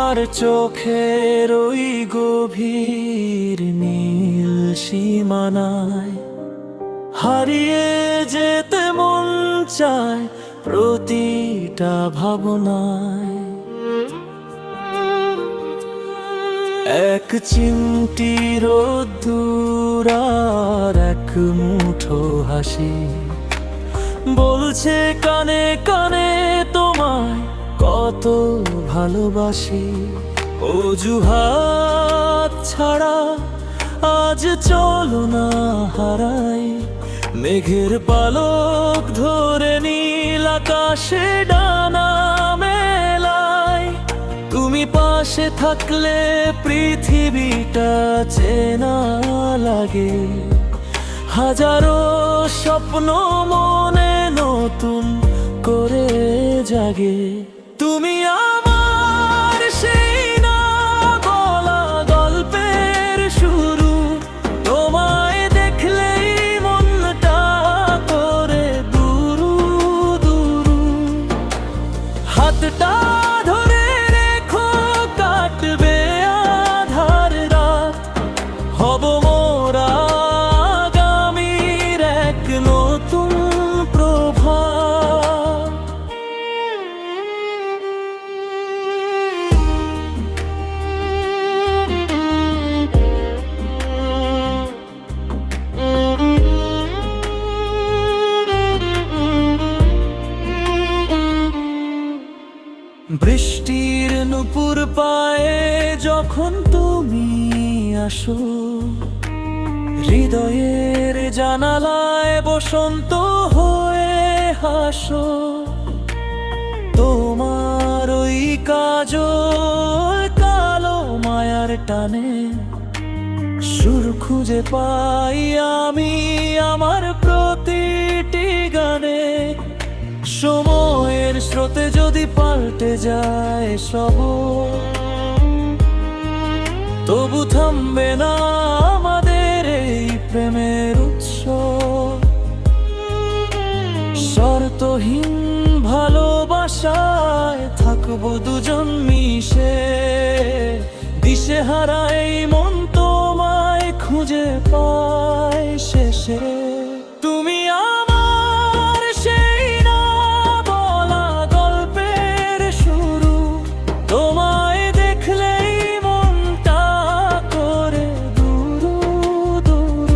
তোমার চোখের ওই গভীর নীল সীমানায় হারিয়ে যেতে মন চায় প্রতিটা ভাবনায়। এক চিমটি রোদ্দুর আর এক মুঠো হাসি বলছে কানে কানে তোমায় কত ভালোবাসি। অজুহাত ছাড়া আজ চলো না হারাই, মেঘের পালক ধরে নীল আকাশে ডানা মেলাই। তুমি পাশে থাকলে পৃথিবীটা চেনা লাগে, হাজারো স্বপ্ন মনে নতুন করে জাগে। তুমি আমার সেই না বলা গল্পের শুরু, তোমায় দেখলেই মনটা করে দুরু দুরু। হাতটা ধরে রেখো কাটবে আধার রাত, হব মোরা আগামীর এক নতুন প্রভাত। বৃষ্টির নুপুর পায়ে যখন তুমি আসো, হৃদয়ের জানালায় বসন্ত হয়ে হাসো। তোমার ওই কাজল কালো মায়ার টানে সুর খুঁজে পাই আমি আমার প্রতিটি গানে। সময়ের স্রোতে যদি পাল্টে যায় সব, তবু থামবে না আমাদের এই প্রেমের উৎসব। শর্তহীন ভালোবাসায় থাকবো দুজন মিশে, দিশেহারা এই মন তোমায় খুঁজে পায় শেষে। তুমি আমার সেই না বলা গল্পের শুরু, তোমায় দেখলেই মনটা করে দুরু দুরু।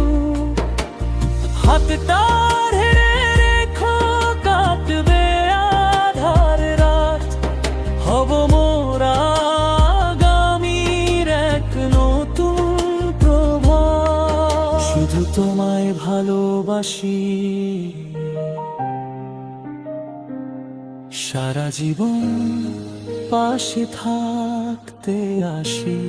হাতটা ধরে রেখো কাটবে আধার রাত, হব মোরা আগামীর এক নতুন প্রভাত। শুধু তোমায় ভালোবাসি, সারা জীবন পাশে থাকতে আসি।